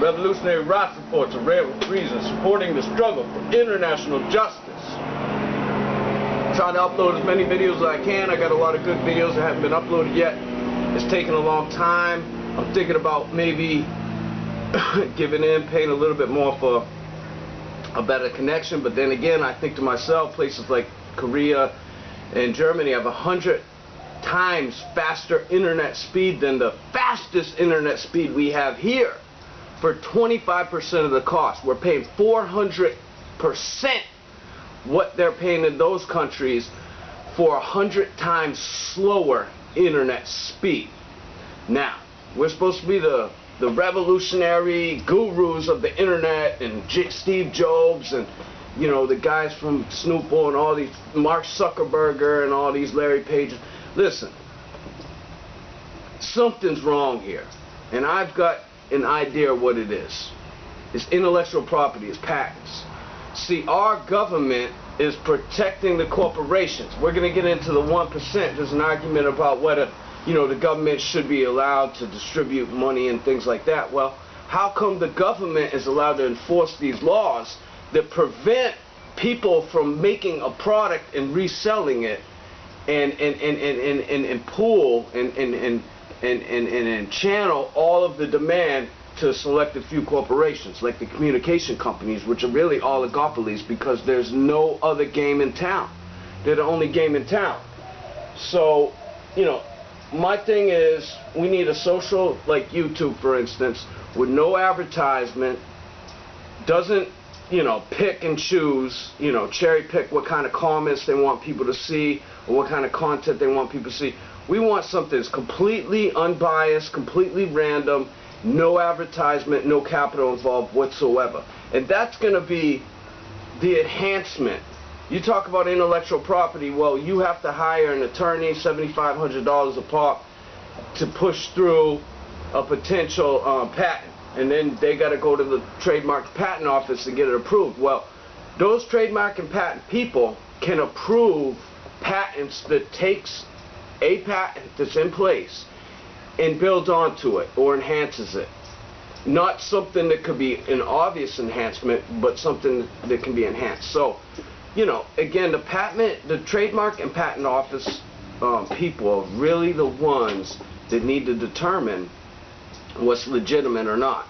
Revolutionary Ras Reports, a rare reason, supporting the struggle for international justice. Trying to upload as many videos as I can. I got a lot of good videos that haven't been uploaded yet. It's taken a long time. I'm thinking about maybe giving in, paying a little bit more for a better connection, but then again I think to myself, places like Korea and Germany have 100 times faster internet speed than the fastest internet speed we have here for 25% of the cost. We're paying 400% what they're paying in those countries for 100 times slower internet speed. Now, we're supposed to be the revolutionary gurus of the internet, and Steve Jobs, and you know, the guys from Snoople and all these, Mark Zuckerberg and all these Larry Pages. Listen, something's wrong here, and I've got an idea of what it is. It's intellectual property, it's patents. See, our government is protecting the corporations. We're going to get into the 1%. There's an argument about whether, you know, the government should be allowed to distribute money and things like that. Well, how come the government is allowed to enforce these laws that prevent people from making a product and reselling it and pool and channel all of the demand to select a few corporations like the communication companies, which are really oligopolies because there's no other game in town. They're the only game in town. So, you know, my thing is, we need a social, like YouTube for instance, with no advertisement, doesn't, you know, pick and choose, you know, cherry pick what kind of comments they want people to see or what kind of content they want people to see. We want something that's completely unbiased, completely random, no advertisement, no capital involved whatsoever. And that's going to be the enhancement. You talk about intellectual property, well, you have to hire an attorney, $7,500 a pop, to push through a potential patent. And then they got to go to the trademark patent office to get it approved. Well, those trademark and patent people can approve patents that takes a patent that's in place and builds onto it or enhances it. Not something that could be an obvious enhancement, but something that can be enhanced. So, you know, again, the trademark and patent office people are really the ones that need to determine what's legitimate or not.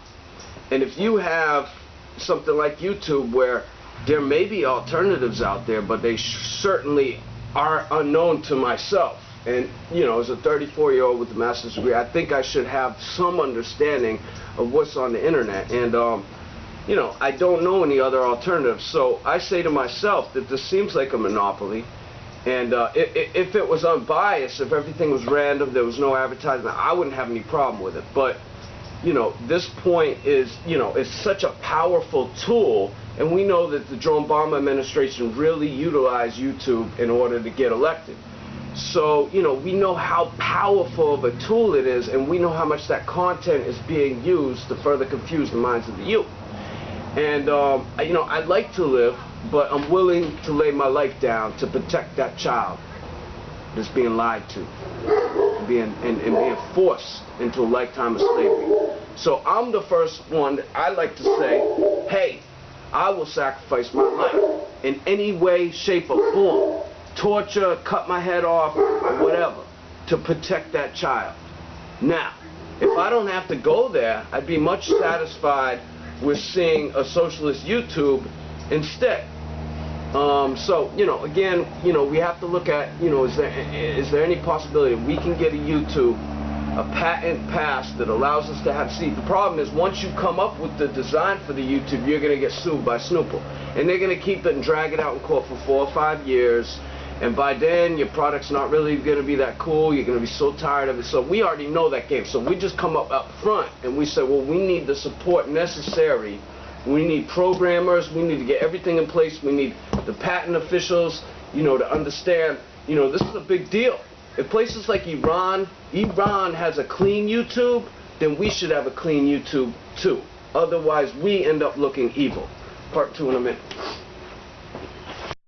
And if you have something like YouTube where there may be alternatives out there, but they certainly are unknown to myself. And, you know, as a 34-year-old with a master's degree, I think I should have some understanding of what's on the internet. And, you know, I don't know any other alternatives. So I say to myself that this seems like a monopoly. And if it was unbiased, if everything was random, there was no advertisement, I wouldn't have any problem with it. But, you know, this point is, you know, it's such a powerful tool. And we know that the Joe Obama administration really utilized YouTube in order to get elected. So, you know, we know how powerful of a tool it is, and we know how much that content is being used to further confuse the minds of the youth. And, you know, I'd like to live, but I'm willing to lay my life down to protect that child that's being lied to, and being forced into a lifetime of slavery. So I'm the first one that I like to say, hey, I will sacrifice my life in any way, shape, or form. Torture, cut my head off, whatever, to protect that child. Now, if I don't have to go there, I'd be much satisfied with seeing a socialist YouTube instead. So, you know, again, you know, we have to look at, you know, is there any possibility we can get a YouTube, a patent passed that allows us to have, see, the problem is once you come up with the design for the YouTube, you're going to get sued by Snoople. And they're going to keep it and drag it out in court for 4 or 5 years. And by then, your product's not really going to be that cool. You're going to be so tired of it. So we already know that game. So we just come up front and we say, well, we need the support necessary. We need programmers. We need to get everything in place. We need the patent officials, you know, to understand, you know, this is a big deal. If places like Iran has a clean YouTube, then we should have a clean YouTube too. Otherwise, we end up looking evil. Part 2 in a minute.